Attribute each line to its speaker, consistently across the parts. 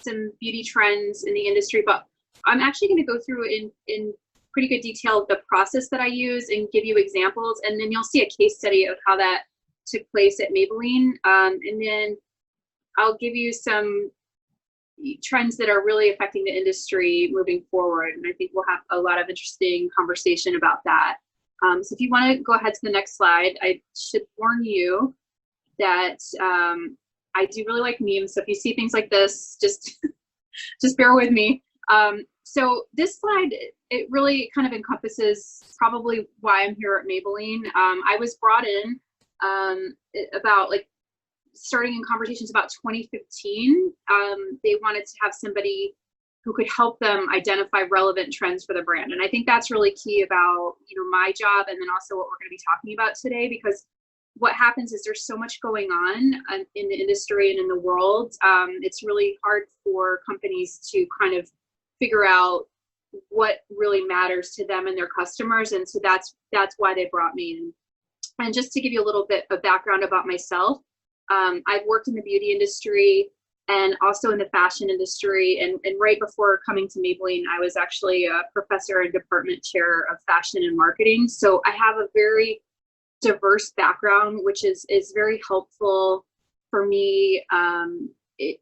Speaker 1: some beauty trends in the industry, but I'm actually going to go through in pretty good detail the process that I use and give you examples, and then you'll see a case study of how that took place at Maybelline, and then I'll give you some trends that are really affecting the industry moving forward, and I think we'll have a lot of interesting conversation about that. So if you want to go ahead to the next slide, I should warn you that I do really like memes, so if you see things like this, just bear with me. So this slide, it really kind of encompasses probably why I'm here at Maybelline. I was brought in about starting in conversations about 2015. They wanted to have somebody who could help them identify relevant trends for the brand. And I think that's really key about, my job, and then also what we're going to be talking about today, because what happens is there's so much going on in the industry and in the world. It's really hard for companies to kind of figure out what really matters to them and their customers. And so that's why they brought me in. And just to give you a little bit of background about myself, I've worked in the beauty industry and also in the fashion industry. And right before coming to Maybelline, I was actually a professor and department chair of fashion and marketing. So I have a very diverse background, which is very helpful for me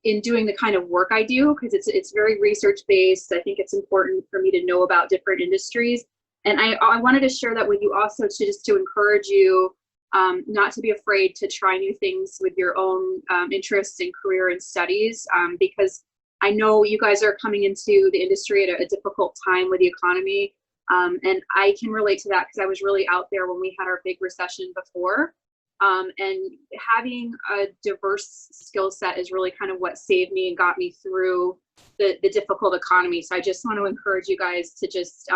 Speaker 1: in doing the kind of work I do, because it's very research based. I think it's important for me to know about different industries. And I wanted to share that with you also, to encourage you not to be afraid to try new things with your own interests and career and studies, because I know you guys are coming into the industry at a difficult time with the economy. And I can relate to that because I was really out there when we had our big recession before. And having a diverse skill set is really kind of what saved me and got me through the difficult economy. So I just want to encourage you guys to just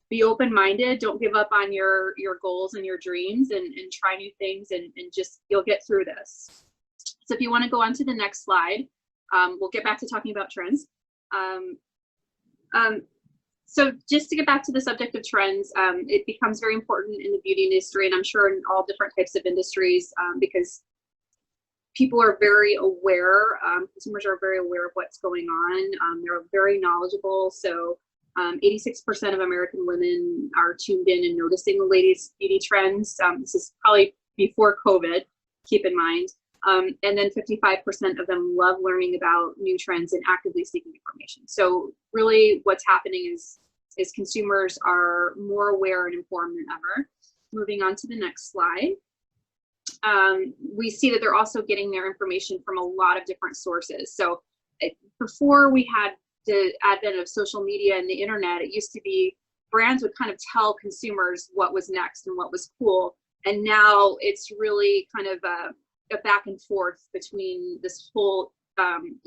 Speaker 1: be open-minded. Don't give up on your goals and your dreams, and try new things, and just, you'll get through this. So if you want to go on to the next slide, we'll get back to talking about trends. So just to get back to the subject of trends, it becomes very important in the beauty industry, and I'm sure in all different types of industries, because people are very aware, consumers are very aware of what's going on. They're very knowledgeable. So 86% of American women are tuned in and noticing the latest beauty trends. This is probably before COVID, keep in mind. And then 55% of them love learning about new trends and actively seeking information. So really what's happening is consumers are more aware and informed than ever. Moving on to the next slide. We see that they're also getting their information from a lot of different sources. So before we had the advent of social media and the internet, it used to be brands would kind of tell consumers what was next and what was cool. And now it's really kind of a back and forth between this whole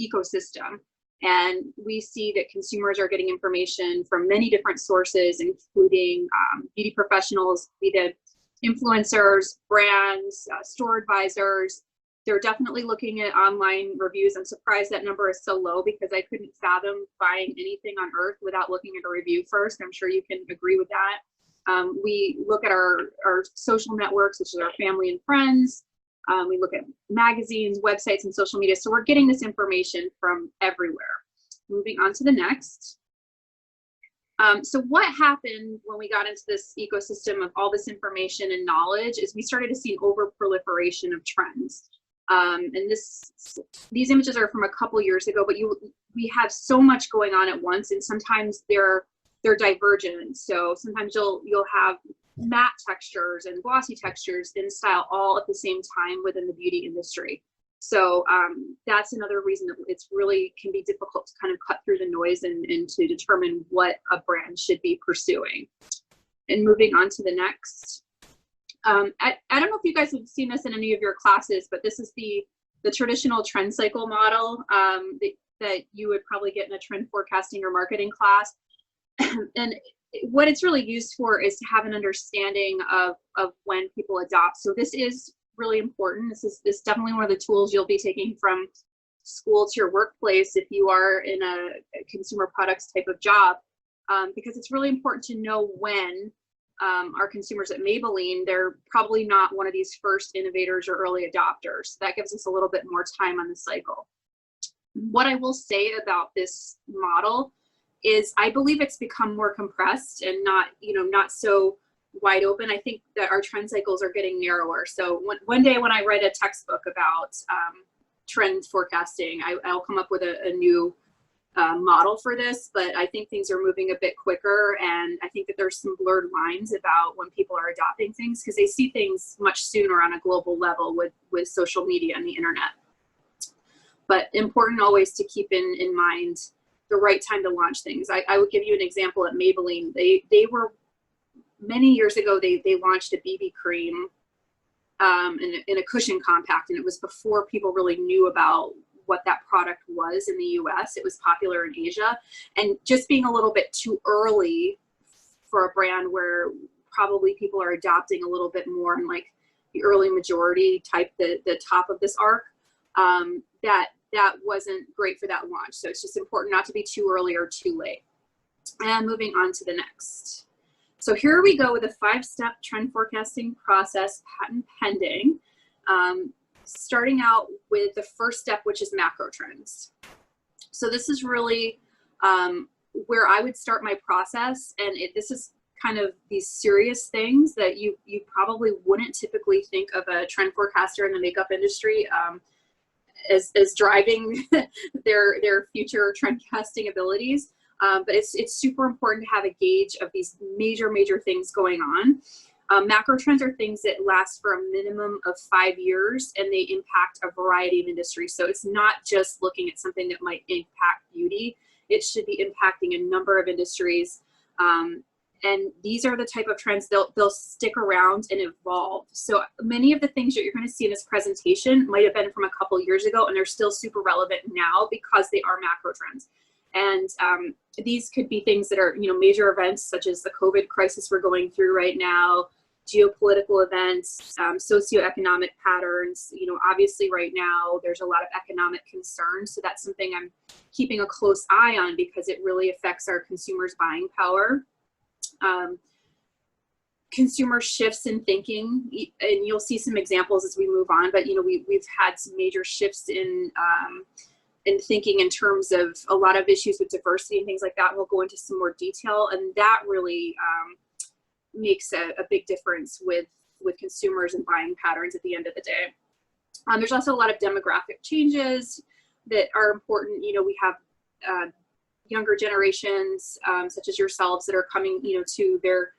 Speaker 1: ecosystem. And we see that consumers are getting information from many different sources, including beauty professionals, be it influencers, brands, store advisors. They're definitely looking at online reviews. I'm surprised that number is so low, because I couldn't fathom buying anything on earth without looking at a review first. I'm sure you can agree with that. We look at our social networks, which is our family and friends. We look at magazines, websites, and social media. So we're getting this information from everywhere. Moving on to the next. So what happened when we got into this ecosystem of all this information and knowledge is we started to see an over-proliferation of trends. And these images are from a couple years ago, but we have so much going on at once, and sometimes they're divergent. So sometimes you'll have matte textures and glossy textures in style all at the same time within the beauty industry. So that's another reason that it's really can be difficult to kind of cut through the noise and to determine what a brand should be pursuing. And moving on to the next. I don't know if you guys have seen this in any of your classes, but this is the traditional trend cycle model that you would probably get in a trend forecasting or marketing class. And what it's really used for is to have an understanding of when people adopt. So this is really important. This is definitely one of the tools you'll be taking from school to your workplace if you are in a consumer products type of job, because it's really important to know when our consumers at Maybelline, they're probably not one of these first innovators or early adopters. That gives us a little bit more time on the cycle. What I will say about this model is I believe it's become more compressed and not, you know, not so wide open. I think that our trend cycles are getting narrower. So one day when I write a textbook about trend forecasting, I'll come up with a new model for this, but I think things are moving a bit quicker, and I think that there's some blurred lines about when people are adopting things because they see things much sooner on a global level with social media and the internet. But important always to keep in mind the right time to launch things. I would give you an example at Maybelline. They were, many years ago, they launched a BB cream in a cushion compact, and it was before people really knew about what that product was in the US. It was popular in Asia, and just being a little bit too early for a brand where probably people are adopting a little bit more in like the early majority type, the top of this arc, that wasn't great for that launch. So it's just important not to be too early or too late. And moving on to the next. So here we go with a 5-step trend forecasting process, patent pending. Starting out with the first step, which is macro trends. So this is really where I would start my process, and this is kind of these serious things that you probably wouldn't typically think of a trend forecaster in the makeup industry as driving their future trend casting abilities. But it's super important to have a gauge of these major things going on. Macro trends are things that last for a minimum of 5 years, and they impact a variety of industries. So it's not just looking at something that might impact beauty. It should be impacting a number of industries. And these are the type of trends they'll stick around and evolve. So many of the things that you're going to see in this presentation might have been from a couple years ago, and they're still super relevant now because they are macro trends. And these could be things that are, you know, major events such as the COVID crisis we're going through right now, geopolitical events, socioeconomic patterns. You know, obviously right now there's a lot of economic concerns, so that's something I'm keeping a close eye on because it really affects our consumers' buying power. Consumer shifts in thinking, and you'll see some examples as we move on, but you know, we've had some major shifts in thinking in terms of a lot of issues with diversity and things like that. We'll go into some more detail, and that really makes a big difference with consumers and buying patterns at the end of the day. There's also a lot of demographic changes that are important. You know, we have younger generations, such as yourselves, that are coming, you know, to their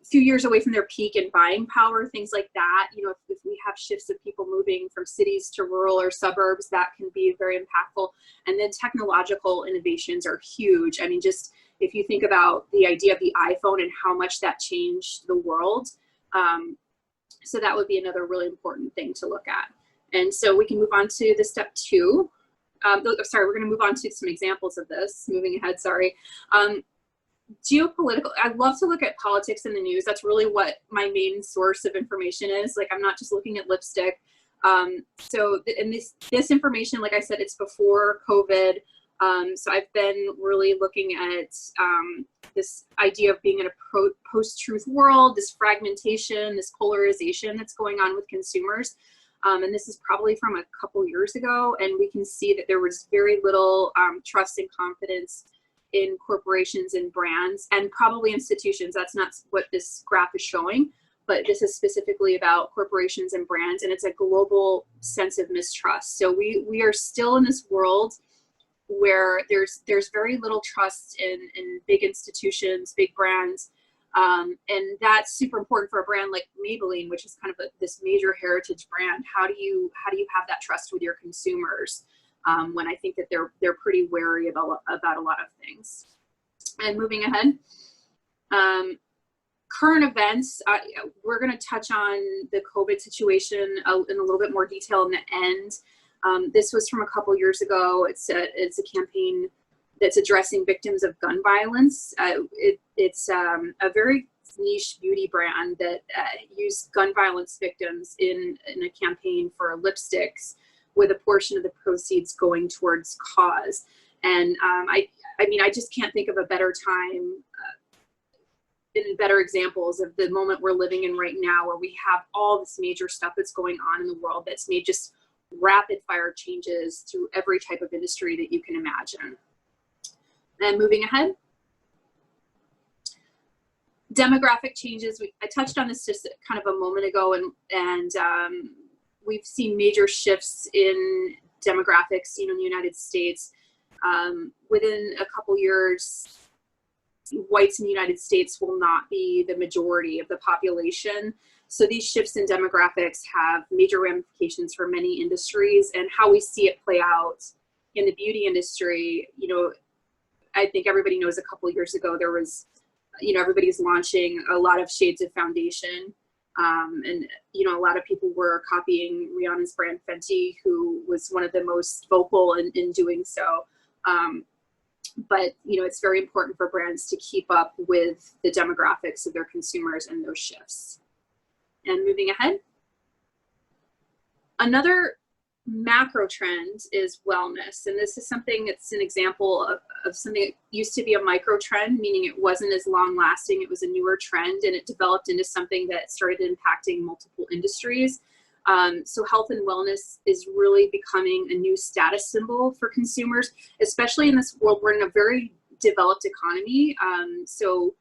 Speaker 1: few years away from their peak in buying power, things like that. You know, if we have shifts of people moving from cities to rural or suburbs, that can be very impactful. And then technological innovations are huge. I mean, just if you think about the idea of the iPhone and how much that changed the world. So that would be another really important thing to look at. And so we can move on to the step 2. Sorry, we're going to move on to some examples of this. Moving ahead, sorry. Geopolitical, I love to look at politics in the news. That's really what my main source of information is. Like, I'm not just looking at lipstick. And this information, like I said, it's before COVID. So I've been really looking at this idea of being in a post-truth world, this fragmentation, this polarization that's going on with consumers. And this is probably from a couple years ago, and we can see that there was very little trust and confidence in corporations and brands, and probably institutions. That's not what this graph is showing, but this is specifically about corporations and brands, and it's a global sense of mistrust. So we are still in this world where there's very little trust in big institutions, big brands, and that's super important for a brand like Maybelline, which is kind of this major heritage brand. How do you have that trust with your consumers when I think that they're pretty wary about a lot of things? And moving ahead, current events, we're going to touch on the COVID situation in a little bit more detail in the end. This was from a couple years ago. It's a campaign that's addressing victims of gun violence. It's a very niche beauty brand that used gun violence victims in a campaign for lipsticks, with a portion of the proceeds going towards cause. And I mean, I just can't think of a better time and better examples of the moment we're living in right now, where we have all this major stuff that's going on in the world that's made just rapid fire changes through every type of industry that you can imagine. And moving ahead. Demographic changes, I touched on this just kind of a moment ago, and we've seen major shifts in demographics, in the United States. Within a couple years, whites in the United States will not be the majority of the population. So these shifts in demographics have major ramifications for many industries, and how we see it play out in the beauty industry. I think everybody knows a couple years ago there was, everybody's launching a lot of shades of foundation. And, a lot of people were copying Rihanna's brand Fenty, who was one of the most vocal in doing so. But, it's very important for brands to keep up with the demographics of their consumers and those shifts. And moving ahead. Another macro trend is wellness. And this is something that's an example of something that used to be a micro trend, meaning it wasn't as long lasting. It was a newer trend, and it developed into something that started impacting multiple industries. So health and wellness is really becoming a new status symbol for consumers, especially in this world. We're in a very developed economy. So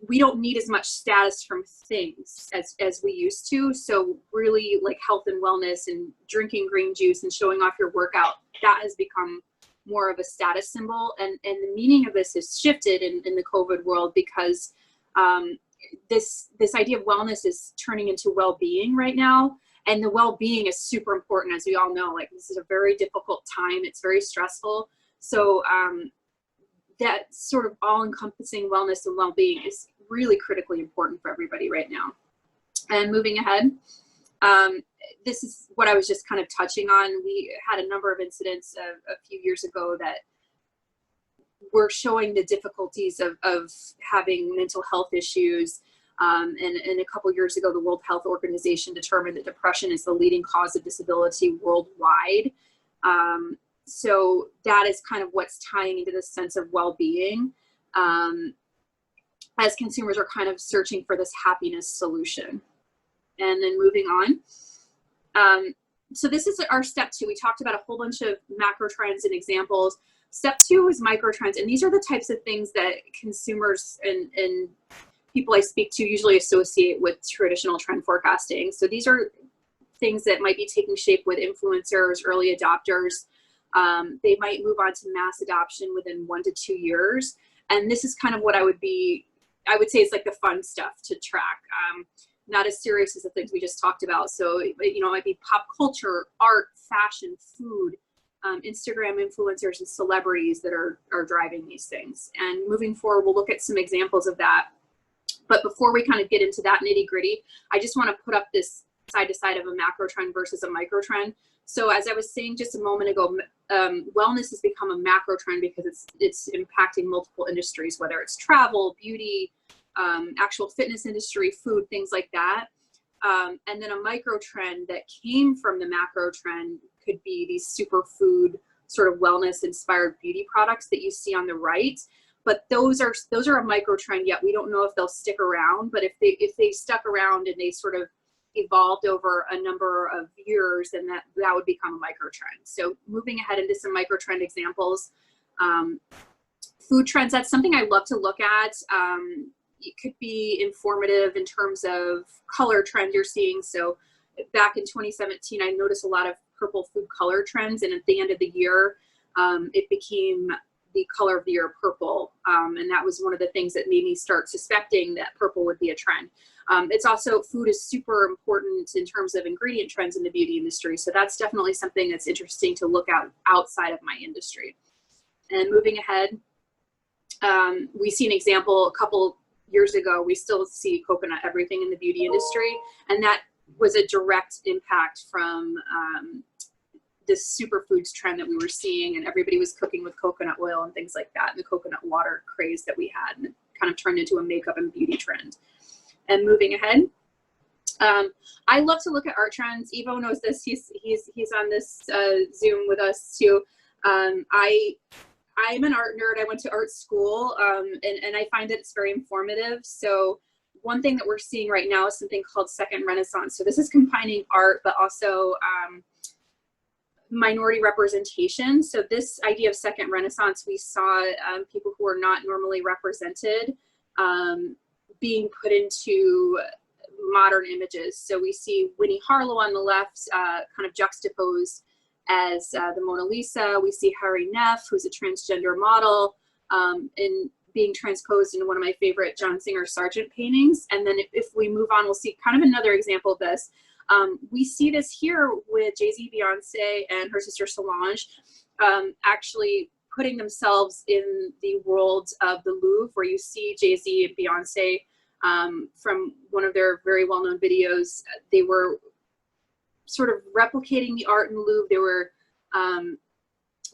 Speaker 1: we don't need as much status from things as we used to. So really, like, health and wellness and drinking green juice and showing off your workout, that has become more of a status symbol. And the meaning of this has shifted in the COVID world, because this idea of wellness is turning into well-being right now. And the well-being is super important, as we all know. Like, this is a very difficult time. It's very stressful. So that sort of all-encompassing wellness and well-being is really critically important for everybody right now. And moving ahead, this is what I was just kind of touching on. We had a number of incidents a few years ago that were showing the difficulties of having mental health issues. And a couple years ago, the World Health Organization determined that depression is the leading cause of disability worldwide. So that is kind of what's tying into this sense of well-being, as consumers are kind of searching for this happiness solution. And then moving on. So this is our step 2. We talked about a whole bunch of macro trends and examples. Step 2 is micro trends. And these are the types of things that consumers and people I speak to usually associate with traditional trend forecasting. So these are things that might be taking shape with influencers, early adopters. They might move on to mass adoption within 1 to 2 years. And this is kind of what I would say it's like the fun stuff to track. Not as serious as the things we just talked about. So, it might be pop culture, art, fashion, food, Instagram influencers and celebrities that are driving these things. And moving forward, we'll look at some examples of that. But before we kind of get into that nitty gritty, I just want to put up this side to side of a macro trend versus a micro trend. So as I was saying just a moment ago, wellness has become a macro trend because it's impacting multiple industries, whether it's travel, beauty, actual fitness industry, food, things like that. And then a micro trend that came from the macro trend could be these superfood sort of wellness inspired beauty products that you see on the right. But those are a micro trend, yet we don't know if they'll stick around. But if they stuck around and they sort of evolved over a number of years, then that would become a micro trend. So moving ahead into some micro trend examples, food trends, that's something I love to look at. It could be informative in terms of color trend you're seeing. So back in 2017, I noticed a lot of purple food color trends, and at the end of the year, it became the color of the year purple. And that was one of the things that made me start suspecting that purple would be a trend. It's also, food is super important in terms of ingredient trends in the beauty industry. So that's definitely something that's interesting to look at outside of my industry. And moving ahead, we see an example a couple years ago. We still see coconut everything in the beauty industry. And that was a direct impact from this superfoods trend that we were seeing, and everybody was cooking with coconut oil and things like that, and the coconut water craze that we had, and it kind of turned into a makeup and beauty trend. And moving ahead, I love to look at art trends. Evo knows this. He's on this Zoom with us too. I'm an art nerd. I went to art school, and I find that it's very informative. So one thing that we're seeing right now is something called second renaissance. So this is combining art, but also minority representation. So this idea of second renaissance, we saw people who are not normally represented being put into modern images. So we see Winnie Harlow on the left, kind of juxtaposed as the Mona Lisa. We see Harry Neff, who's a transgender model, and being transposed into one of my favorite John Singer Sargent paintings. And then if we move on, we'll see kind of another example of this. We see this here with Jay-Z, Beyonce, and her sister Solange actually putting themselves in the world of the Louvre, where you see Jay-Z and Beyonce from one of their very well-known videos. They were sort of replicating the art in the Louvre. They were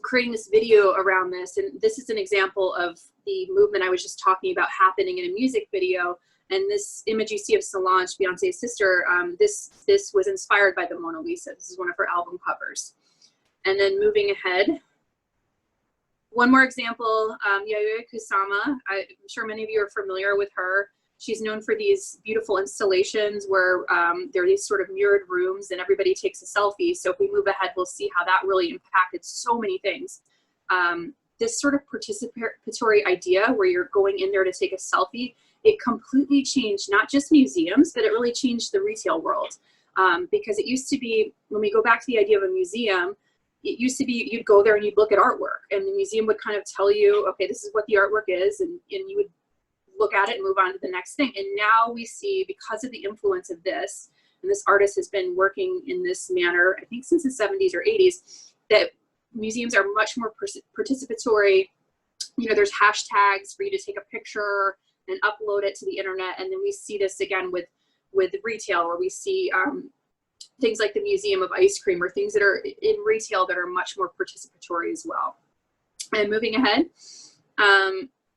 Speaker 1: creating this video around this, and this is an example of the movement I was just talking about happening in a music video. And this image you see of Solange, Beyonce's sister, this was inspired by the Mona Lisa. This is one of her album covers. And then moving ahead, one more example, Yayoi Kusama. I'm sure many of you are familiar with her. She's known for these beautiful installations where there are these sort of mirrored rooms and everybody takes a selfie. So if we move ahead, we'll see how that really impacted so many things. This sort of participatory idea where you're going in there to take a selfie, it completely changed not just museums, but it really changed the retail world. Because it used to be, when we go back to the idea of a museum, it used to be you'd go there and you'd look at artwork, and the museum would kind of tell you, okay, this is what the artwork is, and you would look at it and move on to the next thing. And now we see, because of the influence of this, and this artist has been working in this manner, I think since the 70s or 80s, that museums are much more participatory. You know, there's hashtags for you to take a picture and upload it to the internet. And then we see this again with retail, where we see things like the Museum of Ice Cream, or things that are in retail that are much more participatory as well. And moving ahead,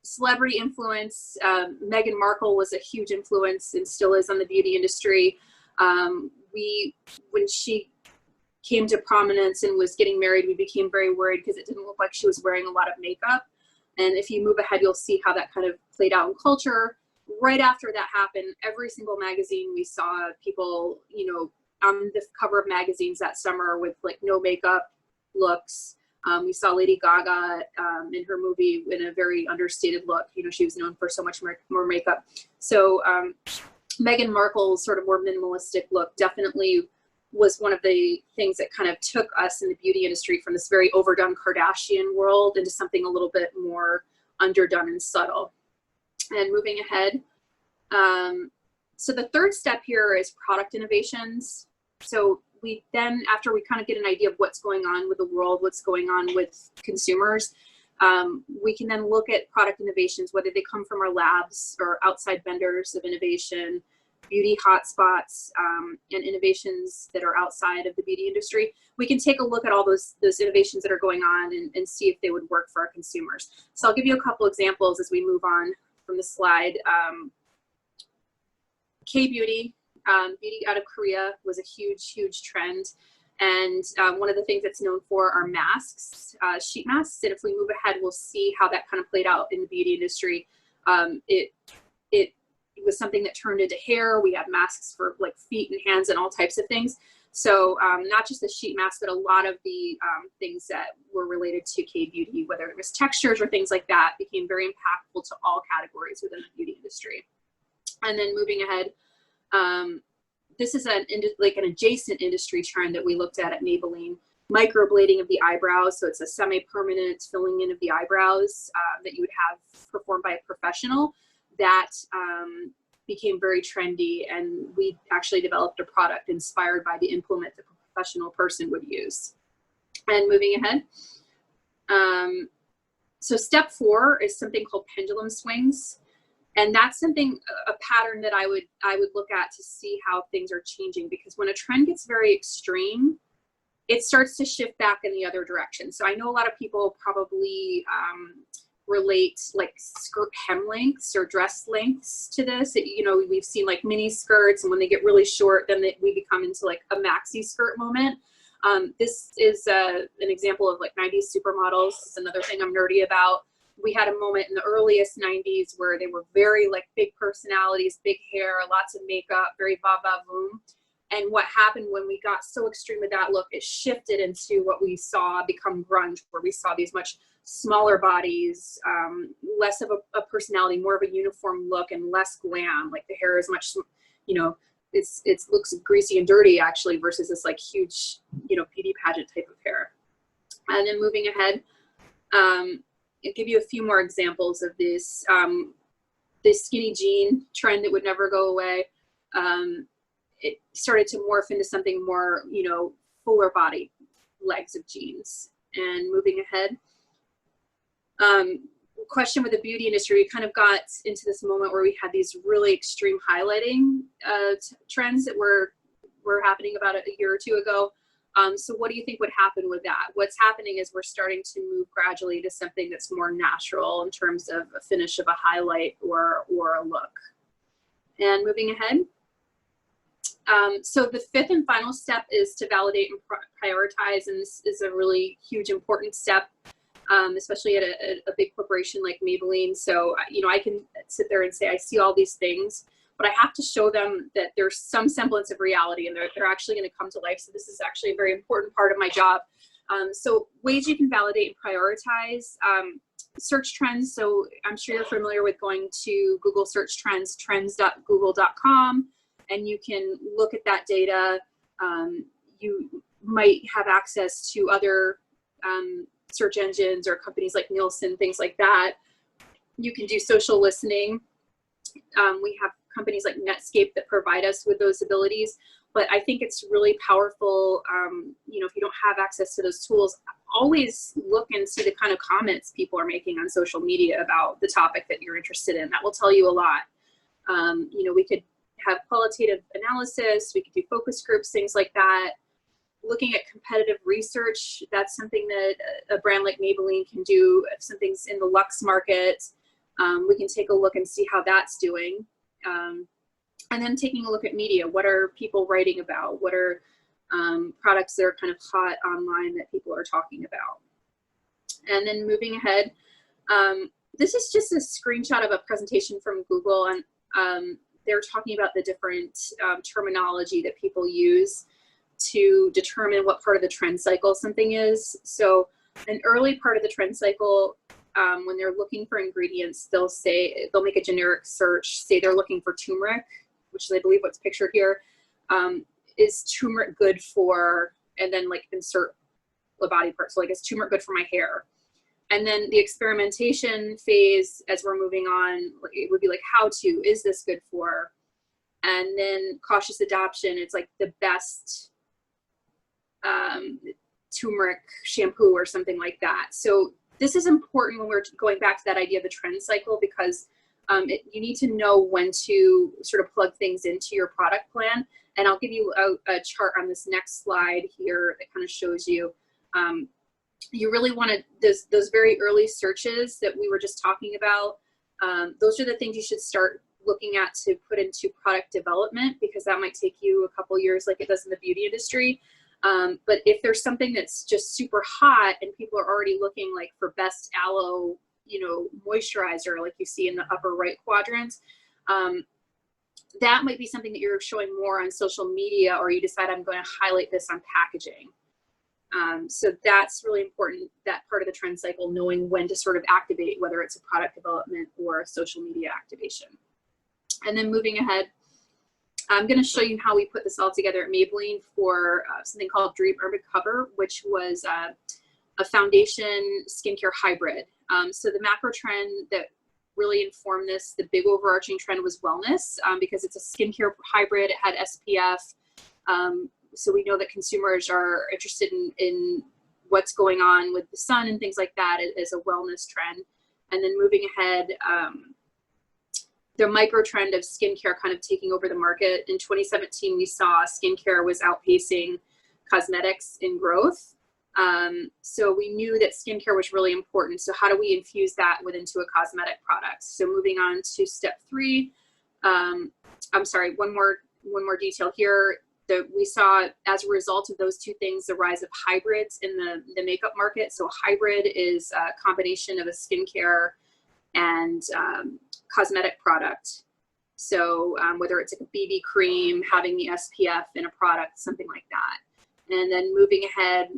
Speaker 1: celebrity influence. Meghan Markle was a huge influence and still is on the beauty industry. When she came to prominence and was getting married, we became very worried because it didn't look like she was wearing a lot of makeup. And if you move ahead, you'll see how that kind of played out in culture. Right after that happened, every single magazine we saw people, you know, on the cover of magazines that summer with like no makeup looks. We saw Lady Gaga in her movie in a very understated look. You know, she was known for so much more makeup. So Meghan Markle's sort of more minimalistic look definitely was one of the things that kind of took us in the beauty industry from this very overdone Kardashian world into something a little bit more underdone and subtle. And moving ahead, so the third step here is product innovations. So we then, after we kind of get an idea of what's going on with the world, what's going on with consumers, we can then look at product innovations, whether they come from our labs or outside vendors of innovation, beauty hotspots, and innovations that are outside of the beauty industry. We can take a look at all those innovations that are going on and see if they would work for our consumers. So I'll give you a couple examples as we move on from the slide. K-beauty, beauty out of Korea was a huge, huge trend. And one of the things that's known for are masks, sheet masks. And if we move ahead, we'll see how that kind of played out in the beauty industry. It was something that turned into hair. We had masks for like feet and hands and all types of things. So not just the sheet mask, but a lot of the things that were related to K-beauty, whether it was textures or things like that, became very impactful to all categories within the beauty industry. And then moving ahead, this is an adjacent industry trend that we looked at Maybelline. Microblading of the eyebrows. So it's a semi-permanent filling in of the eyebrows that you would have performed by a professional. That became very trendy, and we actually developed a product inspired by the implement that a professional person would use. And moving ahead, so step 4 is something called pendulum swings, and that's something, a pattern that I would look at to see how things are changing, because when a trend gets very extreme, it starts to shift back in the other direction. So I know a lot of people probably relate like skirt hem lengths or dress lengths to this. You know, we've seen like mini skirts, and when they get really short, then we become into like a maxi skirt moment. This is an example of like 90s supermodels. It's another thing I'm nerdy about. we had a moment in the earliest 90s where they were very like big personalities, big hair, lots of makeup, very va-va-voom. And what happened when we got so extreme with that look, it shifted into what we saw become grunge, where we saw these much smaller bodies, less of a personality, more of a uniform look, and less glam. Like the hair is much, you know, it looks greasy and dirty actually, versus this like huge, you know, beauty pageant type of hair. And then moving ahead, I'll give you a few more examples of this. This skinny jean trend that would never go away. It started to morph into something more, you know, fuller body legs of jeans. And moving ahead, question with the beauty industry, we kind of got into this moment where we had these really extreme highlighting trends that were happening about a year or two ago. So what do you think would happen with that? What's happening is we're starting to move gradually to something that's more natural in terms of a finish of a highlight or a look. And moving ahead. So the fifth and final step is to validate and prioritize, and this is a really huge important step, especially at a big corporation like Maybelline. So, you know, I can sit there and say, I see all these things, but I have to show them that there's some semblance of reality and they're actually going to come to life. So this is actually a very important part of my job. So ways you can validate and prioritize, search trends. So I'm sure you're familiar with going to Google search trends, trends.google.com, and you can look at that data. You might have access to other search engines or companies like Nielsen, things like that. You can do social listening. We have companies like Netscape that provide us with those abilities, but I think it's really powerful. You know, if you don't have access to those tools, always look and see the kind of comments people are making on social media about the topic that you're interested in. That will tell you a lot. You know, we could have qualitative analysis, we could do focus groups, things like that. Looking at competitive research, that's something that a brand like Maybelline can do. If something's in the luxe market, we can take a look and see how that's doing. And then taking a look at media. What are people writing about? What are products that are kind of hot online that people are talking about? And then moving ahead, this is just a screenshot of a presentation from Google, and they're talking about the different terminology that people use to determine what part of the trend cycle something is. So an early part of the trend cycle, when they're looking for ingredients, they'll make a generic search, say they're looking for turmeric, which is I believe what's pictured here. Is turmeric good for, and then like insert a body part. So like, is turmeric good for my hair? And then the experimentation phase, as we're moving on, it would be like, how to, is this good for? And then cautious adoption, it's like the best turmeric shampoo or something like that. So this is important when we're going back to that idea of the trend cycle, because you need to know when to sort of plug things into your product plan. And I'll give you a chart on this next slide here that kind of shows you, you really want to, those very early searches that we were just talking about, those are the things you should start looking at to put into product development, because that might take you a couple years like it does in the beauty industry. But if there's something that's just super hot and people are already looking like for best aloe, you know, moisturizer, like you see in the upper right quadrant, that might be something that you're showing more on social media, or you decide I'm going to highlight this on packaging. So that's really important, that part of the trend cycle, knowing when to sort of activate, whether it's a product development or a social media activation. And then moving ahead, I'm going to show you how we put this all together at Maybelline for something called Dream Urban Cover, which was a foundation skincare hybrid. So the macro trend that really informed this, the big overarching trend, was wellness, because it's a skincare hybrid. It had SPF. So we know that consumers are interested in what's going on with the sun and things like that as a wellness trend. And then moving ahead, the micro trend of skincare kind of taking over the market. In 2017, we saw skincare was outpacing cosmetics in growth. So we knew that skincare was really important. So how do we infuse that into a cosmetic product? So moving on to step 3, I'm sorry, one more detail here. we saw, as a result of those two things, the rise of hybrids in the makeup market. So hybrid is a combination of a skincare and cosmetic product. So whether it's like a BB cream, having the SPF in a product, something like that. And then moving ahead,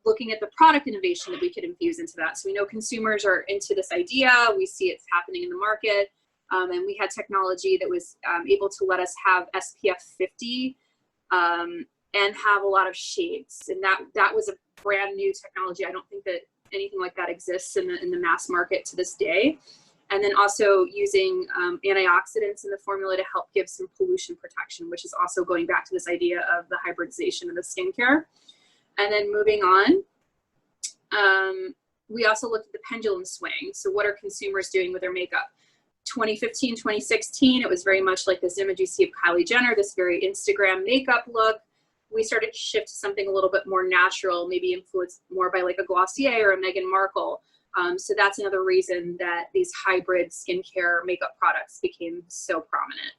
Speaker 1: looking at the product innovation that we could infuse into that. So we know consumers are into this idea. We see it's happening in the market. And we had technology that was able to let us have SPF 50 and have a lot of shades. And that was a brand new technology. I don't think that anything like that exists in the mass market to this day. And then also using antioxidants in the formula to help give some pollution protection, which is also going back to this idea of the hybridization of the skincare. And then moving on, we also looked at the pendulum swing. So what are consumers doing with their makeup? 2015, 2016, it was very much like this image you see of Kylie Jenner, this very Instagram makeup look. We started to shift to something a little bit more natural, maybe influenced more by like a Glossier or a Meghan Markle. So that's another reason that these hybrid skincare makeup products became so prominent.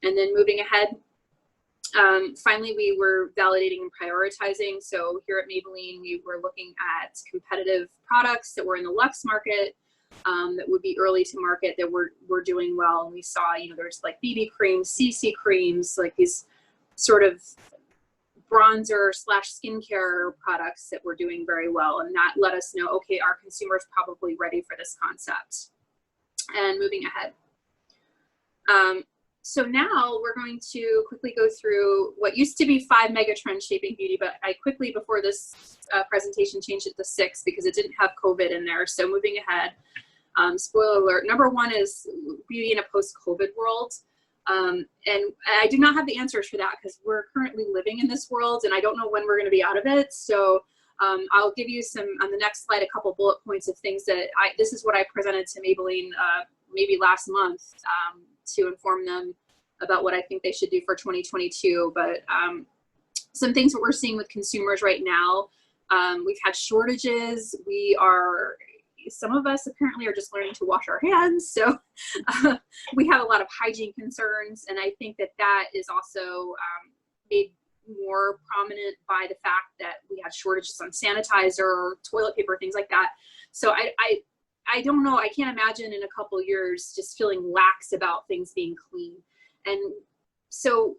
Speaker 1: And then moving ahead, finally, we were validating and prioritizing. So here at Maybelline, we were looking at competitive products that were in the luxe market, that would be early to market, that were doing well. And we saw, you know, there's like BB creams, CC creams, like these sort of bronzer slash skincare products that were doing very well. And that let us know, okay, our consumers probably ready for this concept. And moving ahead. So now we're going to quickly go through what used to be 5 mega trends shaping beauty, but I quickly, before this presentation, changed it to 6 because it didn't have COVID in there. So moving ahead, spoiler alert, number 1 is beauty in a post-COVID world. And I do not have the answers for that because we're currently living in this world and I don't know when we're going to be out of it. So I'll give you some, on the next slide, a couple bullet points of things that this is what I presented to Maybelline maybe last month to inform them about what I think they should do for 2022. But some things that we're seeing with consumers right now, we've had shortages. Some of us apparently are just learning to wash our hands. So we have a lot of hygiene concerns. And I think that that is also made more prominent by the fact that we had shortages on sanitizer, toilet paper, things like that. So I don't know. I can't imagine in a couple of years just feeling lax about things being clean. And so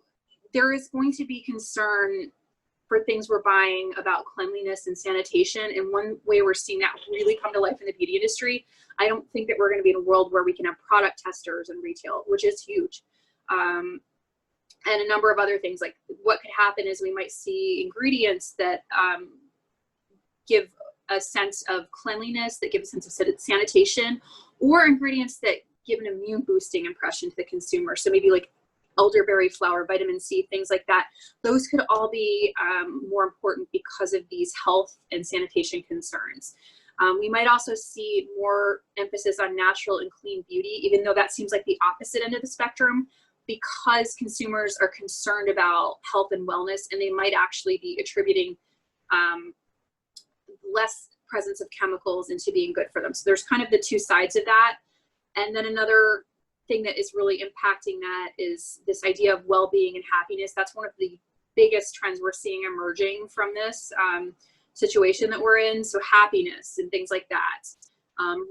Speaker 1: there is going to be concern for things we're buying about cleanliness and sanitation. And one way we're seeing that really come to life in the beauty industry, I don't think that we're going to be in a world where we can have product testers in retail, which is huge. And a number of other things, like what could happen is we might see ingredients that give a sense of cleanliness, that give a sense of sanitation, or ingredients that give an immune boosting impression to the consumer. So maybe like elderberry flower, vitamin C, things like that. Those could all be more important because of these health and sanitation concerns. We might also see more emphasis on natural and clean beauty, even though that seems like the opposite end of the spectrum, because consumers are concerned about health and wellness, and they might actually be attributing less presence of chemicals into being good for them. So there's kind of the two sides of that. And then another thing that is really impacting that is this idea of well-being and happiness. That's one of the biggest trends we're seeing emerging from this situation that we're in. So happiness and things like that.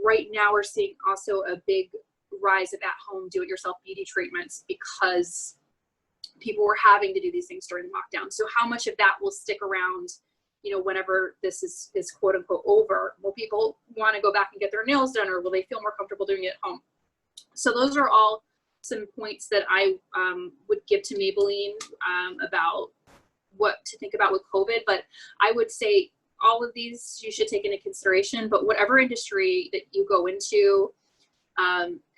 Speaker 1: Right now we're seeing also a big rise of at-home do-it-yourself beauty treatments because people were having to do these things during the lockdown. So how much of that will stick around, you know, whenever this is quote unquote over? Will people want to go back and get their nails done, or will they feel more comfortable doing it at home? So those are all some points that I would give to Maybelline about what to think about with COVID. But I would say all of these you should take into consideration, but whatever industry that you go into,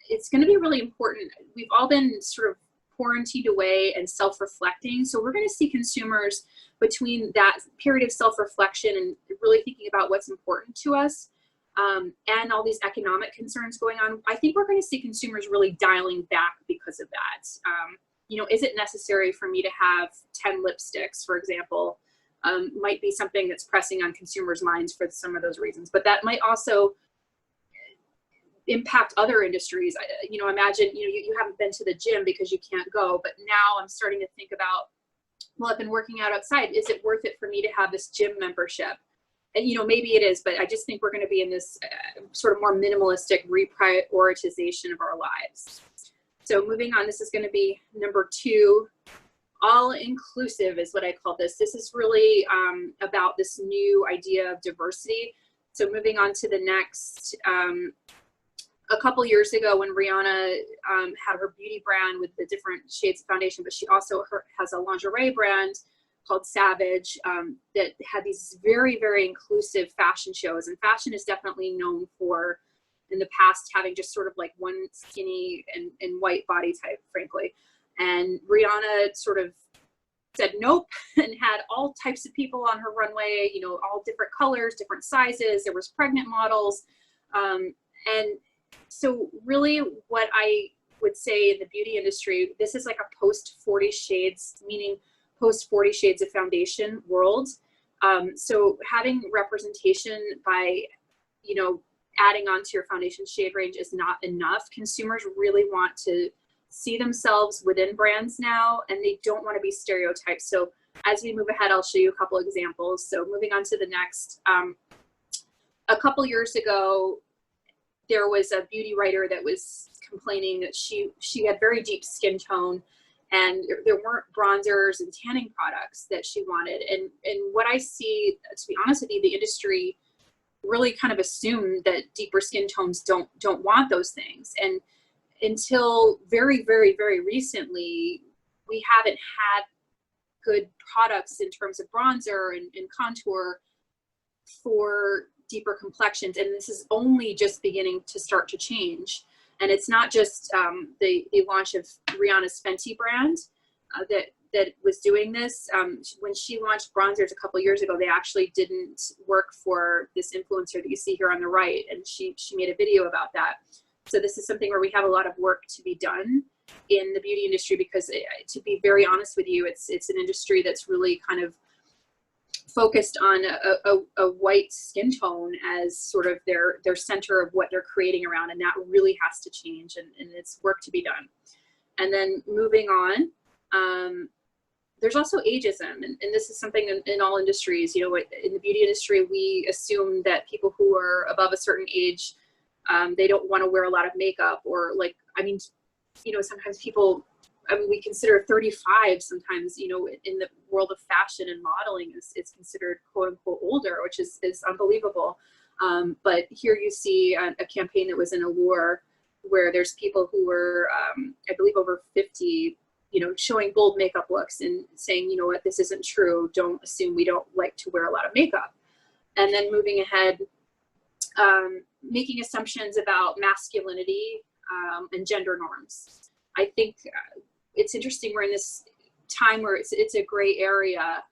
Speaker 1: it's going to be really important. We've all been sort of quarantined away and self-reflecting. So we're going to see consumers between that period of self-reflection and really thinking about what's important to us, and all these economic concerns going on. I think we're going to see consumers really dialing back because of that. You know, is it necessary for me to have 10 lipsticks, for example? Might be something that's pressing on consumers' minds for some of those reasons. But that might also impact other industries. You know, imagine, you know, you haven't been to the gym because you can't go, but now I'm starting to think about, well, I've been working out outside. Is it worth it for me to have this gym membership? And, you know, maybe it is, but I just think we're going to be in this sort of more minimalistic reprioritization of our lives. So moving on, this is going to be number 2. All inclusive is what I call this. This is really about this new idea of diversity. So moving on to the next, a couple years ago when Rihanna had her beauty brand with the different shades of foundation, but she also has a lingerie brand called Savage that had these very, very inclusive fashion shows. And fashion is definitely known for, in the past, having just sort of like one skinny and white body type, frankly. And Rihanna sort of said nope and had all types of people on her runway, you know, all different colors, different sizes. There was pregnant models. And so really what I would say in the beauty industry, this is like a post 40 shades, meaning post 40 shades of foundation world. So having representation by, you know, adding on to your foundation shade range is not enough. Consumers really want to see themselves within brands now, and they don't want to be stereotyped. So as we move ahead, I'll show you a couple examples. So moving on to the next, a couple years ago, there was a beauty writer that was complaining that she had very deep skin tone, and there weren't bronzers and tanning products that she wanted. And what I see, to be honest with you, the industry really kind of assumed that deeper skin tones don't want those things. And until very, very, very recently, we haven't had good products in terms of bronzer and contour for deeper complexions. And this is only just beginning to start to change. And it's not just the launch of Rihanna's Fenty brand that was doing this. When she launched bronzers a couple years ago, they actually didn't work for this influencer that you see here on the right. And she made a video about that. So this is something where we have a lot of work to be done in the beauty industry, because to be very honest with you, it's an industry that's really kind of focused on a white skin tone as sort of their center of what they're creating around, and that really has to change, and it's work to be done. And then moving on, there's also ageism, and this is something in all industries. You know, in the beauty industry, we assume that people who are above a certain age, they don't want to wear a lot of makeup, or like, I mean, you know, sometimes people, I mean, we consider 35 sometimes, you know, in the world of fashion and modeling is considered quote unquote older, which is unbelievable. But here you see a campaign that was in Allure where there's people who were, I believe over 50, you know, showing bold makeup looks and saying, you know what, this isn't true. Don't assume we don't like to wear a lot of makeup. And then moving ahead, making assumptions about masculinity and gender norms. I think it's interesting, we're in this time where it's a gray area.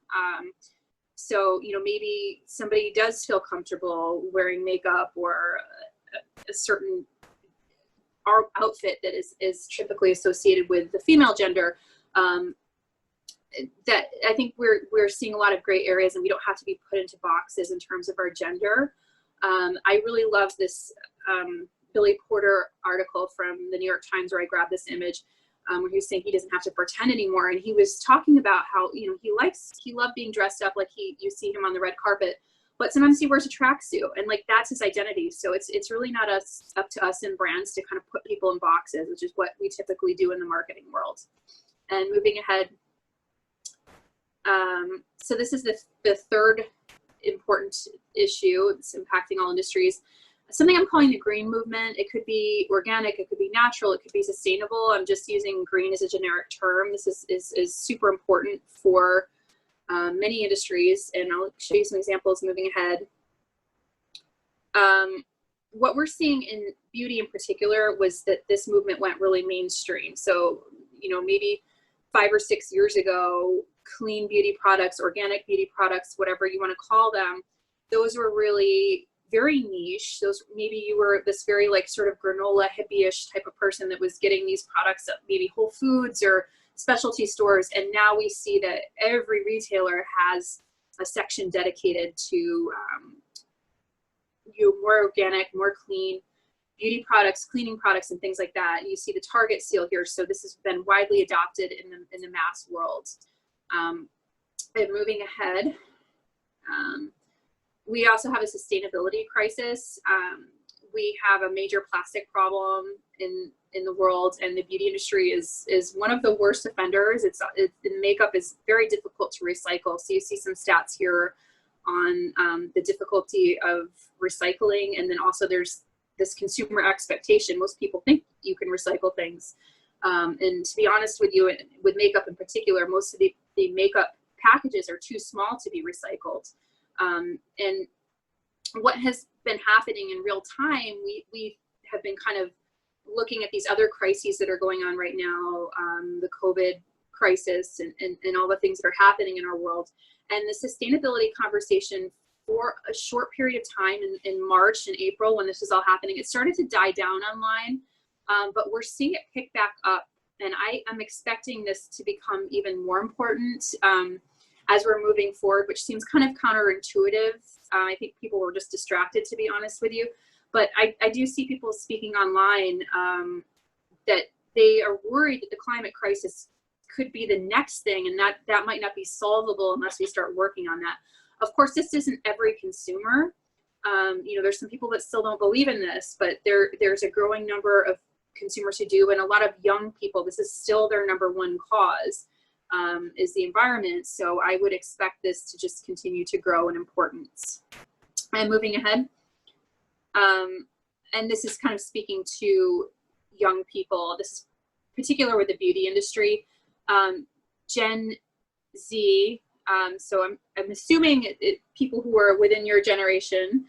Speaker 1: So, you know, maybe somebody does feel comfortable wearing makeup or a certain outfit that is typically associated with the female gender. That I think we're seeing a lot of gray areas, and we don't have to be put into boxes in terms of our gender. I really love this Billy Porter article from the New York Times where I grabbed this image where he was saying he doesn't have to pretend anymore. And he was talking about how, you know, he loved being dressed up, like you see him on the red carpet, but sometimes he wears a tracksuit, and like that's his identity. So it's really not up to us in brands to kind of put people in boxes, which is what we typically do in the marketing world. And moving ahead, so this is the third important issue that's impacting all industries. Something I'm calling the green movement. It could be organic, it could be natural, it could be sustainable. I'm just using green as a generic term. This is super important for many industries, and I'll show you some examples moving ahead. What we're seeing in beauty in particular was that this movement went really mainstream. So, you know, maybe 5 or 6 years ago, clean beauty products, organic beauty products, whatever you want to call them, those were really very niche. Those, maybe you were this very like sort of granola hippie-ish type of person that was getting these products at maybe Whole Foods or specialty stores. And now we see that every retailer has a section dedicated to you know, more organic, more clean. beauty products, cleaning products, and things like that. You see the Target seal here. So this has been widely adopted in the mass world. And moving ahead, we also have a sustainability crisis. We have a major plastic problem in the world, and the beauty industry is one of the worst offenders. The makeup is very difficult to recycle. So you see some stats here on the difficulty of recycling, and then also there's this consumer expectation. Most people think you can recycle things, and to be honest with you, with makeup in particular, most of the makeup packages are too small to be recycled. And what has been happening in real time, we have been kind of looking at these other crises that are going on right now, the COVID crisis and all the things that are happening in our world. And the sustainability conversation for a short period of time in March and April, when this was all happening, it started to die down online, but we're seeing it pick back up. And I am expecting this to become even more important as we're moving forward, which seems kind of counterintuitive. I think people were just distracted, to be honest with you. But I do see people speaking online that they are worried that the climate crisis could be the next thing, and that might not be solvable unless we start working on that. Of course, this isn't every consumer. You know, there's some people that still don't believe in this, but there's a growing number of consumers who do, and a lot of young people, this is still their #1 cause, is the environment. So I would expect this to just continue to grow in importance. And moving ahead, and this is kind of speaking to young people. This is particular with the beauty industry. Gen Z, so I'm assuming people who are within your generation,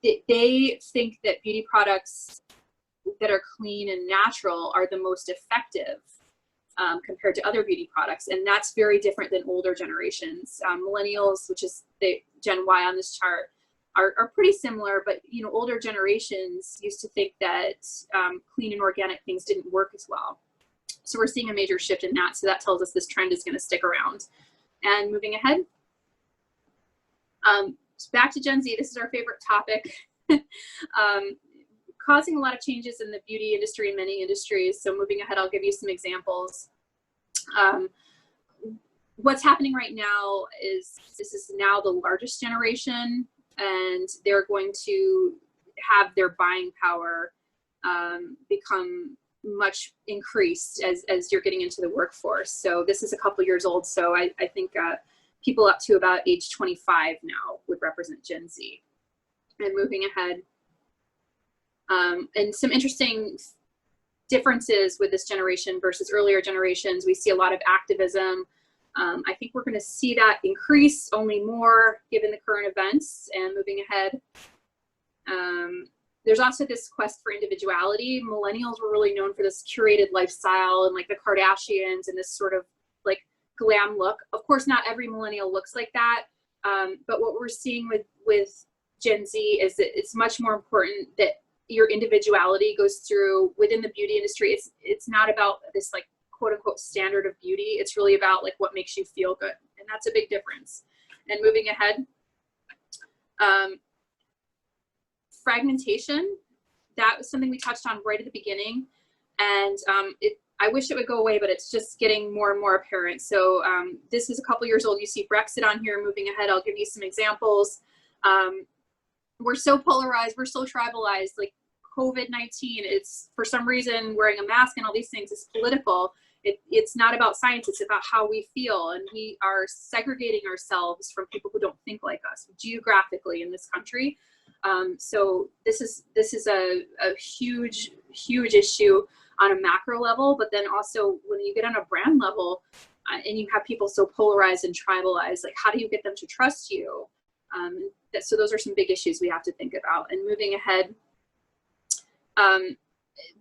Speaker 1: they think that beauty products that are clean and natural are the most effective compared to other beauty products. And that's very different than older generations. Millennials, which is the Gen Y on this chart, are pretty similar, but you know, older generations used to think that clean and organic things didn't work as well. So we're seeing a major shift in that. So that tells us this trend is going to stick around. And moving ahead, back to Gen Z. This is our favorite topic. Causing a lot of changes in the beauty industry and many industries. So moving ahead, I'll give you some examples. What's happening right now is this is now the largest generation, and they're going to have their buying power become much increased as you're getting into the workforce. So this is a couple years old. So I think people up to about age 25 now would represent Gen Z. And moving ahead, and some interesting differences with this generation versus earlier generations. We see a lot of activism. I think we're going to see that increase only more given the current events. And moving ahead, there's also this quest for individuality. Millennials were really known for this curated lifestyle and like the Kardashians and this sort of like glam look. Of course, not every millennial looks like that. But what we're seeing with Gen Z is that it's much more important that your individuality goes through within the beauty industry. It's not about this like quote unquote standard of beauty. It's really about like what makes you feel good. And that's a big difference. And moving ahead, fragmentation, that was something we touched on right at the beginning. And I wish it would go away, but it's just getting more and more apparent. So this is a couple years old. You see Brexit on here. Moving ahead, I'll give you some examples. We're so polarized, we're so tribalized, like COVID-19, it's for some reason wearing a mask and all these things is political. It's not about science, it's about how we feel. And we are segregating ourselves from people who don't think like us geographically in this country. So this is a huge, huge issue on a macro level, but then also when you get on a brand level and you have people so polarized and tribalized, like how do you get them to trust you? So those are some big issues we have to think about. And moving ahead,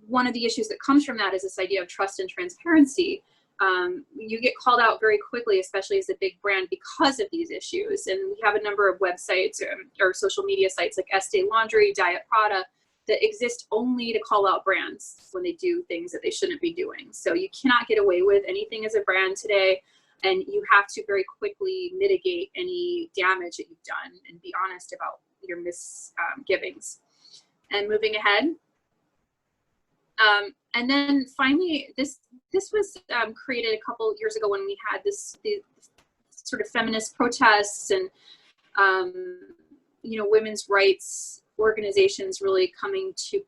Speaker 1: one of the issues that comes from that is this idea of trust and transparency. You get called out very quickly, especially as a big brand, because of these issues. And we have a number of websites or social media sites like Estee Laundry, Diet Prada, that exist only to call out brands when they do things that they shouldn't be doing. So you cannot get away with anything as a brand today. And you have to very quickly mitigate any damage that you've done and be honest about your misgivings. And moving ahead. And then finally, this was created a couple years ago when we had the sort of feminist protests and you know, women's rights organizations really coming to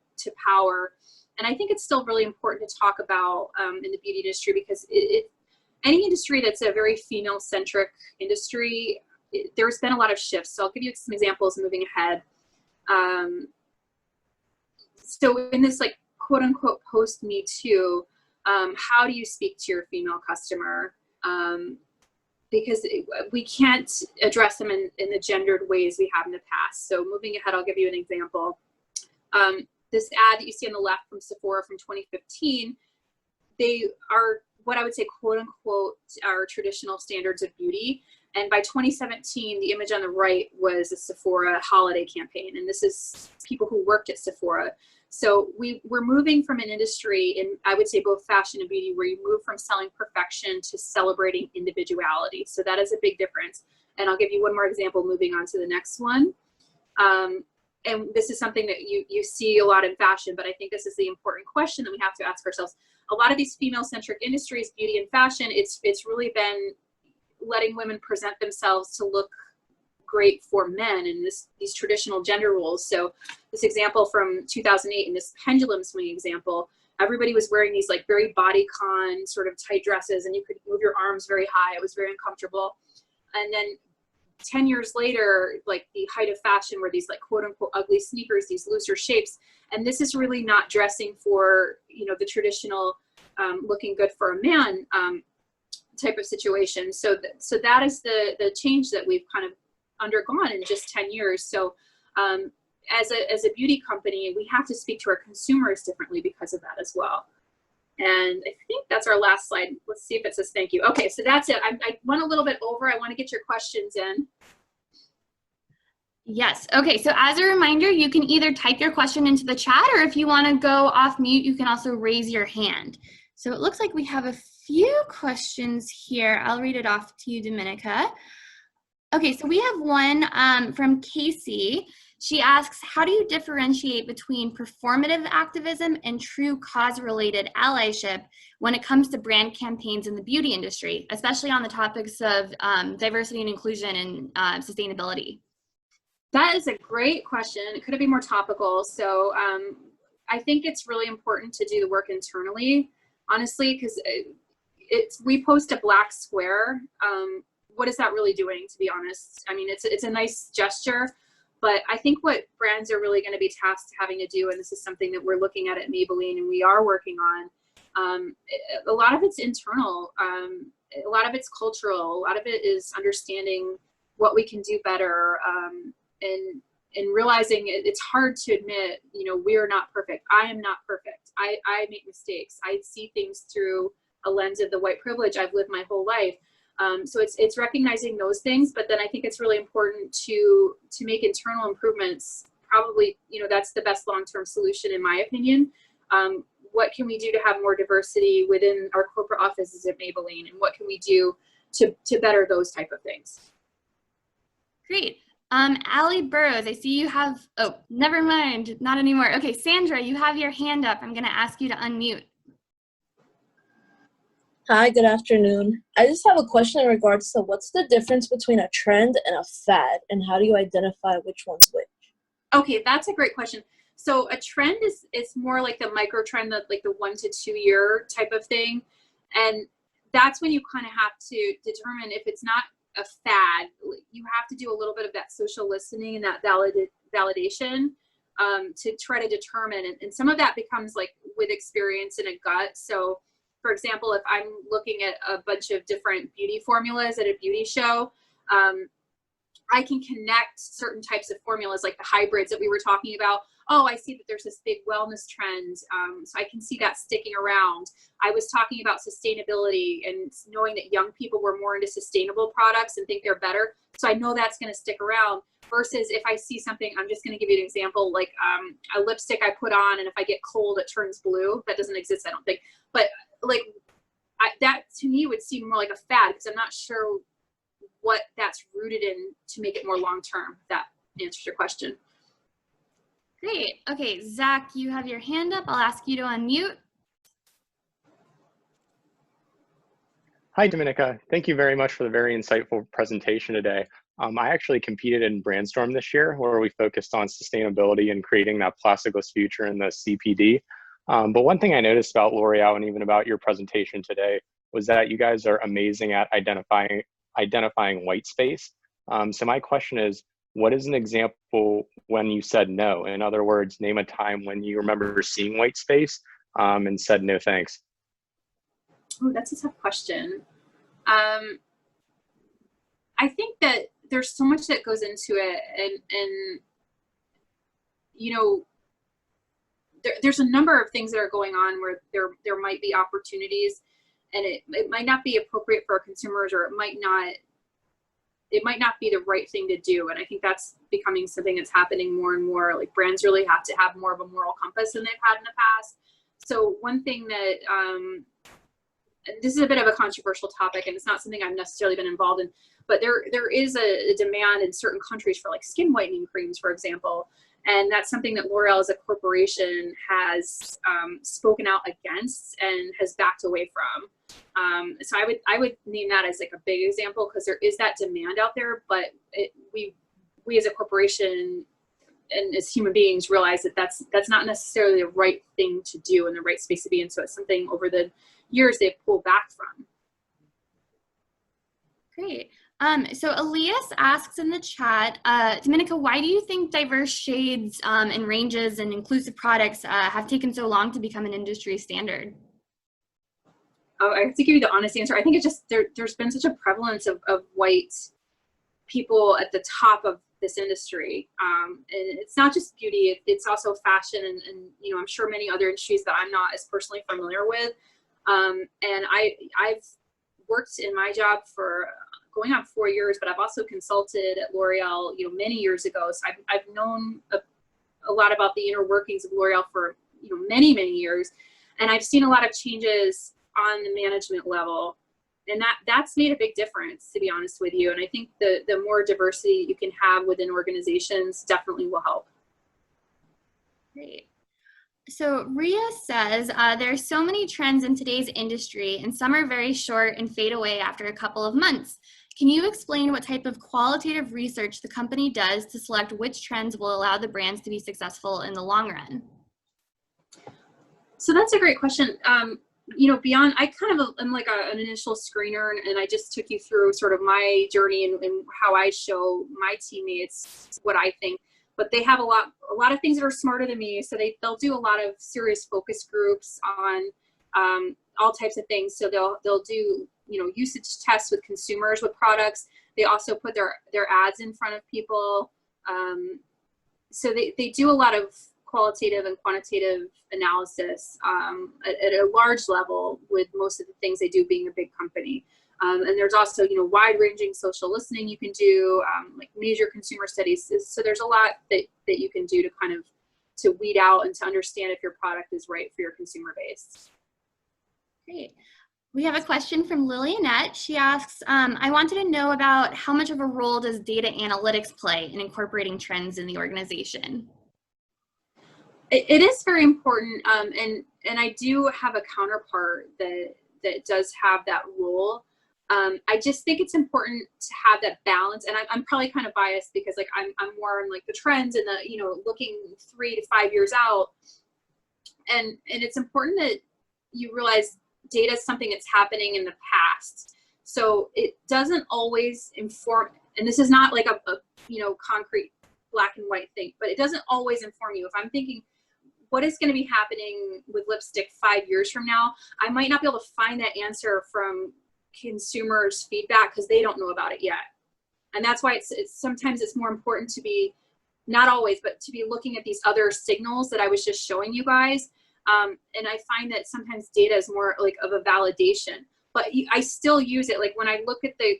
Speaker 1: power. And I think it's still really important to talk about in the beauty industry, because any industry that's a very female-centric industry, there's been a lot of shifts. So I'll give you some examples moving ahead. So in this like quote unquote post Me Too, how do you speak to your female customer? Because we can't address them in the gendered ways we have in the past. So moving ahead, I'll give you an example. This ad that you see on the left from Sephora from 2015, they are what I would say, quote unquote, our traditional standards of beauty. And by 2017, the image on the right was a Sephora holiday campaign. And this is people who worked at Sephora. So we're moving from an industry in, I would say, both fashion and beauty, where you move from selling perfection to celebrating individuality. So that is a big difference. And I'll give you one more example moving on to the next one. And this is something that you see a lot in fashion, but I think this is the important question that we have to ask ourselves. A lot of these female-centric industries, beauty and fashion, it's really been letting women present themselves to look great for men and these traditional gender roles. So this example from 2008 in this pendulum swing example, everybody was wearing these like very bodycon sort of tight dresses, and you could move your arms very high. It was very uncomfortable. And then 10 years later, like the height of fashion were these like quote unquote ugly sneakers, these looser shapes. And this is really not dressing for, you know, the traditional looking good for a man type of situation. So that is the change that we've kind of undergone in just 10 years. So as a beauty company, we have to speak to our consumers differently because of that as well. And I think that's our last slide. Let's see if it says thank you. Okay, so that's it. I went a little bit over. I want to get your questions in.
Speaker 2: Yes. Okay, so as a reminder, you can either type your question into the chat, or if you want to go off mute, you can also raise your hand. So it looks like we have a few questions here. I'll read it off to you, Dominica. Okay, so we have one from Casey. She asks, how do you differentiate between performative activism and true cause-related allyship when it comes to brand campaigns in the beauty industry, especially on the topics of diversity and inclusion and sustainability?
Speaker 1: That is a great question. It could be more topical. So I think it's really important to do the work internally, honestly, because we post a black square. What is that really doing, to be honest? I mean, it's a nice gesture, but I think what brands are really going to be tasked having to do, and this is something that we're looking at Maybelline and we are working on, a lot of it's internal, a lot of it's cultural, a lot of it is understanding what we can do better, and realizing it's hard to admit, you know, we're not perfect. I am not perfect. I make mistakes. I see things through a lens of the white privilege I've lived my whole life. So it's recognizing those things, but then I think it's really important to make internal improvements. Probably, you know, that's the best long-term solution in my opinion. What can we do to have more diversity within our corporate offices at Maybelline, and what can we do to better those type of things?
Speaker 2: Great. Allie Burrows, I see you have, oh, never mind, not anymore. Okay, Sandra, you have your hand up. I'm gonna ask you to unmute.
Speaker 3: Hi, good afternoon. I just have a question in regards to what's the difference between a trend and a fad, and how do you identify which one's which?
Speaker 1: Okay, that's a great question. So a trend is more like the micro trend, like the 1 to 2 year type of thing. And that's when you kind of have to determine if it's not a fad, you have to do a little bit of that social listening and that validation to try to determine. And some of that becomes like with experience and a gut. So for example, if I'm looking at a bunch of different beauty formulas at a beauty show, I can connect certain types of formulas like the hybrids that we were talking about. Oh, I see that there's this big wellness trend. So I can see that sticking around. I was talking about sustainability and knowing that young people were more into sustainable products and think they're better. So I know that's going to stick around versus if I see something, I'm just going to give you an example, like a lipstick I put on and if I get cold, it turns blue. That doesn't exist, I don't think. But like that to me would seem more like a fad because I'm not sure what that's rooted in to make it more long-term. If that answers your question.
Speaker 2: Great. Okay, Zach, you have your hand up. I'll ask you to unmute.
Speaker 4: Hi, Dominica. Thank you very much for the very insightful presentation today. I actually competed in Brandstorm this year, where we focused on sustainability and creating that plasticless future in the CPD. But one thing I noticed about L'Oreal and even about your presentation today was that you guys are amazing at identifying white space. So my question is, what is an example when you said no? In other words, name a time when you remember seeing white space and said no thanks.
Speaker 1: Oh, that's a tough question. I think that there's so much that goes into it, and you know, there's a number of things that are going on where there might be opportunities, and it might not be appropriate for our consumers, or it might not be the right thing to do. And I think that's becoming something that's happening more and more. Like, brands really have to have more of a moral compass than they've had in the past. So one thing that this is a bit of a controversial topic, and it's not something I've necessarily been involved in, but there is a demand in certain countries for, like, skin whitening creams, for example. And that's something that L'Oreal as a corporation has spoken out against and has backed away from. So I would name that as, like, a big example, because there is that demand out there, but we as a corporation and as human beings realize that that's not necessarily the right thing to do and the right space to be in. So it's something over the years they've pulled back from.
Speaker 2: Great. So Elias asks in the chat, Dominica, why do you think diverse shades and ranges and inclusive products have taken so long to become an industry standard?
Speaker 1: Oh, I have to give you the honest answer. I think it's just there's been such a prevalence of white people at the top of this industry. And it's not just beauty, it's also fashion and you know, I'm sure many other industries that I'm not as personally familiar with. And I've worked in my job for going on 4 years, but I've also consulted at L'Oreal, you know, many years ago. So I've known a lot about the inner workings of L'Oreal for, you know, many years. And I've seen a lot of changes on the management level. And that's made a big difference, to be honest with you. And I think the more diversity you can have within organizations definitely will help.
Speaker 2: Great. So Ria says, there are so many trends in today's industry, and some are very short and fade away after a couple of months. Can you explain what type of qualitative research the company does to select which trends will allow the brands to be successful in the long run?
Speaker 1: So that's a great question. You know, beyond, I kind of am like an initial screener, and I just took you through sort of my journey and how I show my teammates what I think. But they have a lot of things that are smarter than me, so they'll do a lot of serious focus groups on all types of things. So they'll do, you know, usage tests with consumers with products. They also put their ads in front of people. So they do a lot of qualitative and quantitative analysis at a large level, with most of the things they do being a big company. And there's also, you know, wide-ranging social listening you can do, like major consumer studies. So there's a lot that you can do to kind of to weed out and to understand if your product is right for your consumer base.
Speaker 2: Great. We have a question from Lillianette. She asks, I wanted to know about how much of a role does data analytics play in incorporating trends in the organization?
Speaker 1: It is very important, and I do have a counterpart that does have that role. I just think it's important to have that balance, and I'm probably kind of biased because, like, I'm more on, like, the trends and the, you know, looking 3 to 5 years out, and it's important that you realize data is something that's happening in the past, so it doesn't always inform. And this is not like a you know, concrete black and white thing, but it doesn't always inform you. If I'm thinking, what is going to be happening with lipstick 5 years from now, I might not be able to find that answer from consumers' feedback because they don't know about it yet. And that's why it's sometimes it's more important to be, not always, but to be looking at these other signals that I was just showing you guys. And I find that sometimes data is more like of a validation, but I still use it. Like when I look at the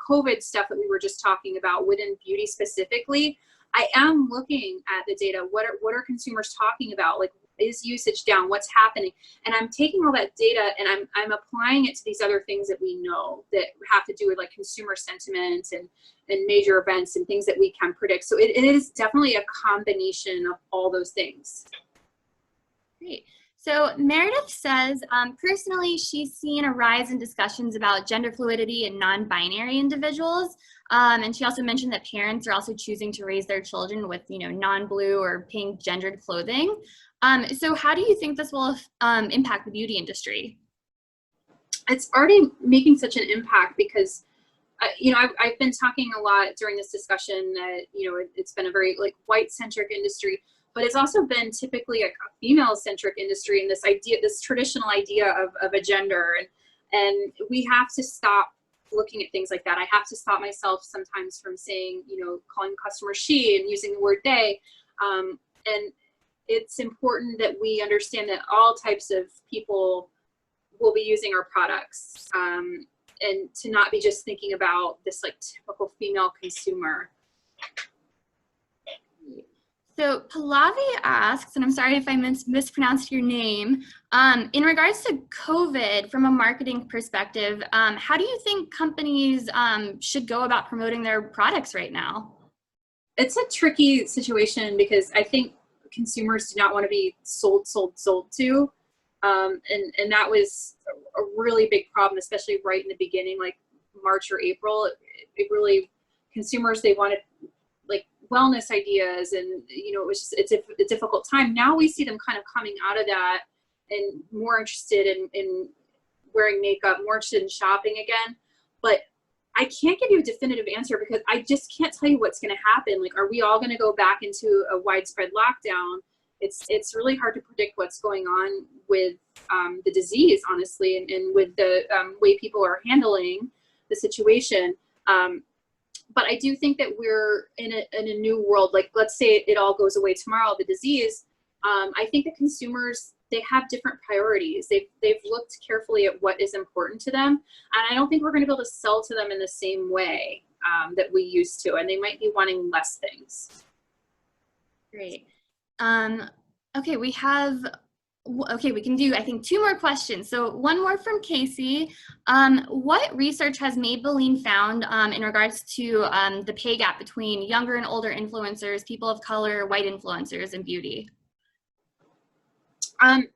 Speaker 1: COVID stuff that we were just talking about within beauty specifically, I am looking at the data. What are consumers talking about? Like, is usage down? What's happening? And I'm taking all that data and I'm applying it to these other things that we know that have to do with like consumer sentiment and major events and things that we can predict. So it is definitely a combination of all those things.
Speaker 2: Great. So Meredith says, personally, she's seen a rise in discussions about gender fluidity and non-binary individuals. And she also mentioned that parents are also choosing to raise their children with, you know, non-blue or pink gendered clothing. So how do you think this will impact the beauty industry?
Speaker 1: It's already making such an impact because, you know, I've been talking a lot during this discussion that, you know, it's been a very like white-centric industry, but it's also been typically a female-centric industry, and this idea, this traditional idea of a gender, and we have to stop looking at things like that. I have to stop myself sometimes from saying, you know, calling customers she and using the word they, and it's important that we understand that all types of people will be using our products, and to not be just thinking about this like typical female consumer.
Speaker 2: So Pallavi asks, and I'm sorry if I mispronounced your name, in regards to COVID, from a marketing perspective, how do you think companies should go about promoting their products right now?
Speaker 1: It's a tricky situation because I think consumers do not want to be sold to. And that was a really big problem, especially right in the beginning, like March or April. It really, consumers, they wanted like wellness ideas, and you know, it was just, it's a difficult time. Now we see them kind of coming out of that and more interested in wearing makeup, more interested in shopping again. But I can't give you a definitive answer because I just can't tell you what's going to happen. Like, are we all going to go back into a widespread lockdown? It's really hard to predict what's going on with the disease, honestly, and with the way people are handling the situation. But I do think that we're in a new world. Like, let's say it all goes away tomorrow, the disease. I think that consumers, they have different priorities. They've looked carefully at what is important to them. And I don't think we're going to be able to sell to them in the same way that we used to. And they might be wanting less things.
Speaker 2: Great. Okay, we can do, I think, 2 more questions. So one more from Casey. What research has Maybelline found in regards to the pay gap between younger and older influencers, people of color, white influencers in beauty?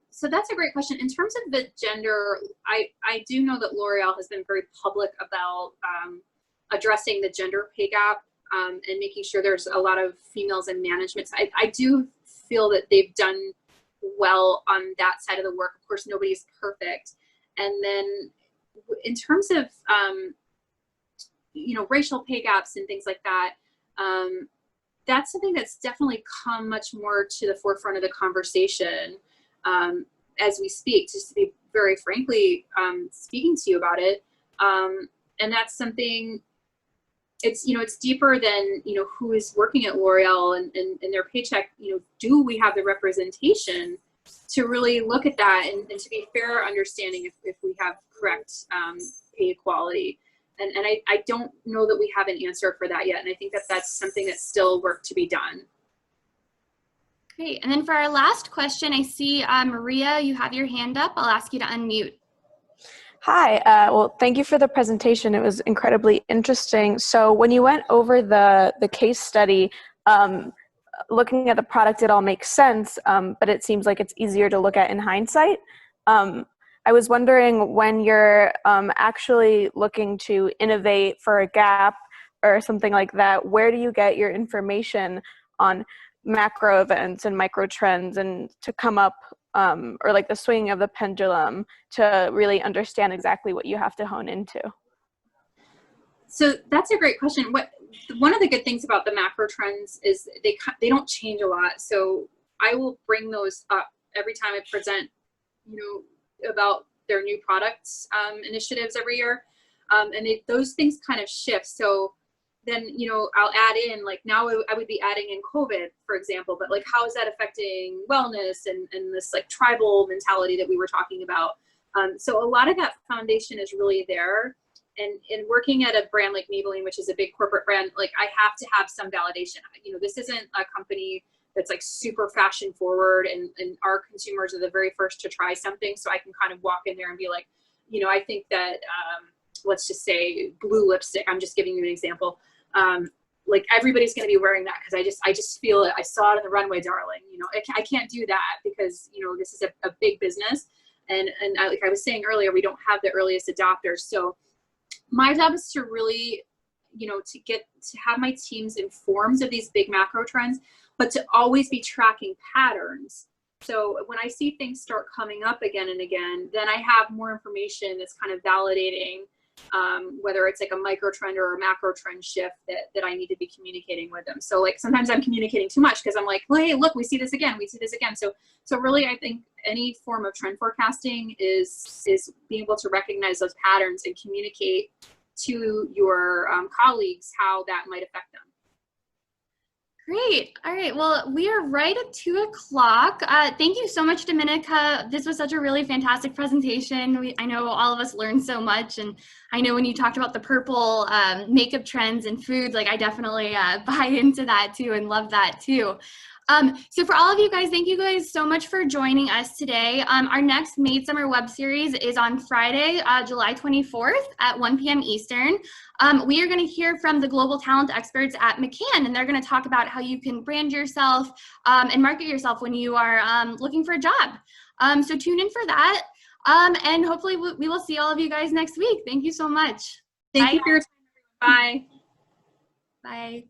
Speaker 1: So that's a great question. In terms of the gender, I do know that L'Oreal has been very public about addressing the gender pay gap and making sure there's a lot of females in management. So I do feel that they've done well on that side of the work. Of course, nobody's perfect. And then in terms of, you know, racial pay gaps and things like that, that's something that's definitely come much more to the forefront of the conversation as we speak, just to be very frankly speaking to you about it. And that's something, it's, you know, it's deeper than, you know, who is working at L'Oreal and their paycheck. You know, do we have the representation to really look at that and to be fair understanding if we have correct pay equality. And I don't know that we have an answer for that yet. And I think that that's something that's still work to be done.
Speaker 2: Great. And then for our last question, I see Maria, you have your hand up. I'll ask you to unmute.
Speaker 5: Hi, well, thank you for the presentation. It was incredibly interesting. So when you went over the case study, looking at the product, it all makes sense, but it seems like it's easier to look at in hindsight. I was wondering, when you're actually looking to innovate for a gap or something like that, where do you get your information on macro events and micro trends, and to come up or like the swinging of the pendulum to really understand exactly what you have to hone into?
Speaker 1: So that's a great question. One of the good things about the macro trends is they don't change a lot. So I will bring those up every time I present, you know, about their new products initiatives every year, and those things kind of shift. So then, you know, I'll add in, like, now I would be adding in COVID, for example, but like, how is that affecting wellness and this like tribal mentality that we were talking about? So a lot of that foundation is really there. And in working at a brand like Maybelline, which is a big corporate brand, like, I have to have some validation. You know, this isn't a company that's like super fashion forward, and our consumers are the very first to try something. So I can kind of walk in there and be like, you know, I think that, let's just say blue lipstick, I'm just giving you an example. Like everybody's going to be wearing that because I just feel it. I saw it on the runway, darling. You know, I can't do that because, you know, this is a big business. And like I was saying earlier, we don't have the earliest adopters. So my job is to really, you know, to have my teams informed of these big macro trends, but to always be tracking patterns. So when I see things start coming up again and again, then I have more information that's kind of validating whether it's like a micro trend or a macro trend shift that I need to be communicating with them. So like sometimes I'm communicating too much because I'm like, well, hey, look, we see this again. So really, I think any form of trend forecasting is being able to recognize those patterns and communicate to your colleagues how that might affect them.
Speaker 2: Great. All right. Well, we are right at 2 o'clock. Thank you so much, Dominica. This was such a really fantastic presentation. I know all of us learned so much. And I know when you talked about the purple makeup trends and food, like I definitely buy into that too and love that too. So for all of you guys, thank you guys so much for joining us today. Our next Made Summer web series is on Friday, July 24th at 1 p.m. Eastern. We are going to hear from the global talent experts at McCann, and they're going to talk about how you can brand yourself and market yourself when you are looking for a job. So tune in for that, and hopefully we will see all of you guys next week. Thank you so much.
Speaker 1: Thank you for your time. Bye.
Speaker 2: Bye.